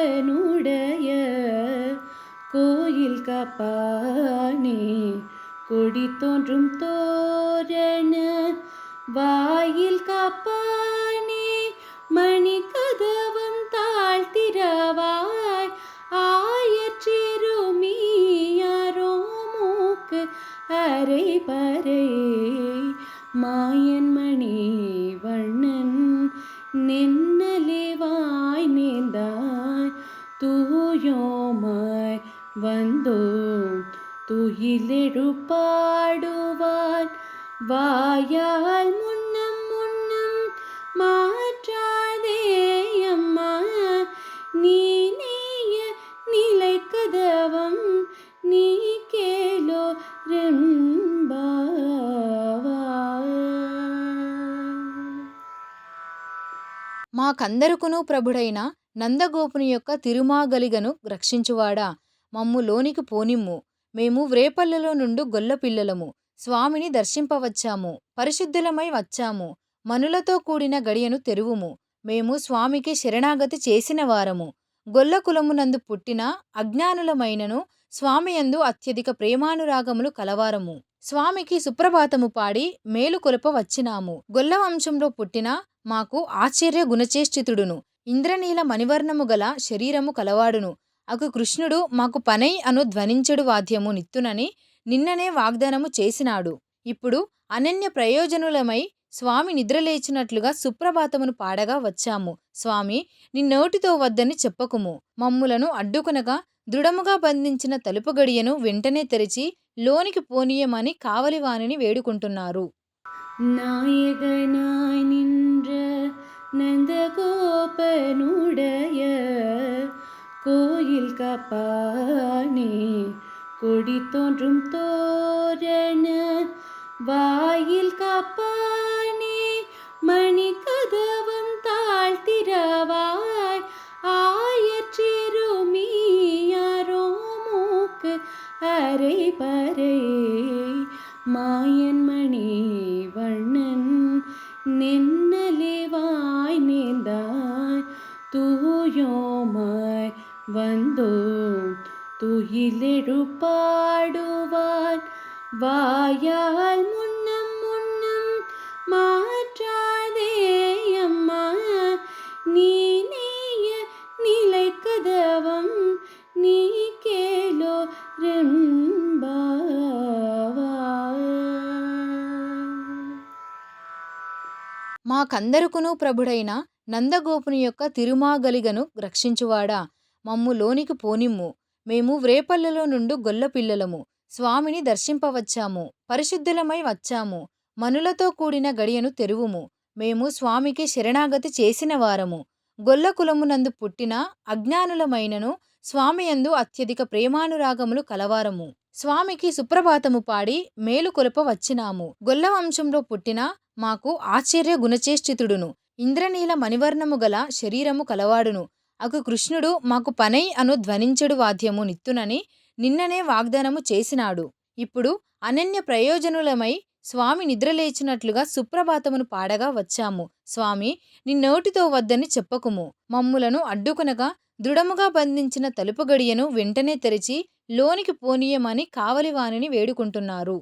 நந்தகோபனுடைய கோயில் காப்பானே, கொடி தோன்றும் தோரண வாயில் காப்பானே, மணி கதவம் தாழ்த்திரவாய் ஆயற்றிருமியாரோ மூக்கு அரை பறை மாயன் மணி வண்ணன் நென்னலேவாய் நேர்ந்தாய் தூயோமாய் வந்தோம் துயிலெழு பாடுவான் வாயால் முன்னம் முன்னம் மாற்றாதே அம்மா, நீ நேய நிலை கதவம் நீ கேளோ మాకందరుకును ప్రభుడైన నందగోపుని యొక్క తిరుమాగలిగను రక్షించువాడా, మమ్ము లోనికి పోనిమ్ము. మేము వ్రేపల్లెలో నుండు గొల్లపిల్లలము, స్వామిని దర్శింపవచ్చాము, పరిశుద్ధులమై వచ్చాము. మనులతో కూడిన గడియను తెరువుము. మేము స్వామికి శరణాగతి చేసిన వారము. గొల్ల కులమునందు పుట్టిన అజ్ఞానులమైనను స్వామియందు అత్యధిక ప్రేమానురాగములు కలవారము. స్వామికి సుప్రభాతము పాడి మేలు కొలప వచ్చినాము. గొల్ల వంశంలో పుట్టిన మాకు ఆశ్చర్య గుణచేష్టితుడును, ఇంద్రనీల మణివర్ణము గల శరీరము కలవాడును అగు కృష్ణుడు మాకు పనై అను ధ్వనించెడు వాద్యము నిత్తునని నిన్ననే వాగ్దానము చేసినాడు. ఇప్పుడు అనన్య ప్రయోజనులమై స్వామి నిద్రలేచినట్లుగా సుప్రభాతమును పాడగా వచ్చాము. స్వామి, నిన్నోటితో వద్దని చెప్పకుము. మమ్ములను అడ్డుకొనగా దృఢముగా బంధించిన తలుపు గడియను వెంటనే తెరిచి లోనికి పోనీయమని కావలివానిని వేడుకుంటున్నారు. நாயகனாய் நின்ற நந்தகோபனுடைய கோயில் காப்பானே, கொடி தோன்றும் தோரண வாயில் காப்பானே, மணி கதவம் தாழ்த்திரவாய் ஆயற்றிருமியாரோ மூக்கு அரை பறை மாயன் மணி வண்ணன் நென்னலேவாய் நேர்ந்தாய் தூயோமாய் வந்தோம் துயிலெழு பாடுவான் வாயால் முன்னம் முன்னம் மாற்றாதே அம்மா, நீ நேய நிலை கதவம் நீ கேளோ మాకందరుకును ప్రభుడైన నందగోపుని యొక్క తిరుమాగలిగను రక్షించువాడా, మమ్ము లోనికి పోనిమ్ము. మేము వ్రేపల్లెలో నుండు గొల్లపిల్లలము, స్వామిని దర్శింపవచ్చాము, పరిశుద్ధులమై వచ్చాము. మనులతో కూడిన గడియను తెరువుము. మేము స్వామికి శరణాగతి చేసిన వారము. గొల్ల కులమునందు పుట్టిన అజ్ఞానులమైనను స్వామియందు అత్యధిక ప్రేమానురాగములు కలవారము. స్వామికి సుప్రభాతము పాడి మేలు కొలప వచ్చినాము. గొల్ల వంశంలో పుట్టిన మాకు ఆశ్చర్య గుణచేష్టితుడును, ఇంద్రనీల మణివర్ణము గల శరీరము కలవాడును అగు కృష్ణుడు మాకు పనై అను ధ్వనించెడు వాద్యము నిత్తునని నిన్ననే వాగ్దానము చేసినాడు. ఇప్పుడు అనన్య ప్రయోజనులమై స్వామి నిద్రలేచినట్లుగా సుప్రభాతమును పాడగా వచ్చాము. స్వామి, నిన్నోటితో వద్దని చెప్పకుము. మమ్ములను అడ్డుకొనగా దృఢముగా బంధించిన తలుపు గడియను వెంటనే తెరిచి లోనికి పోనీయమని కావలివానిని వేడుకుంటున్నారు.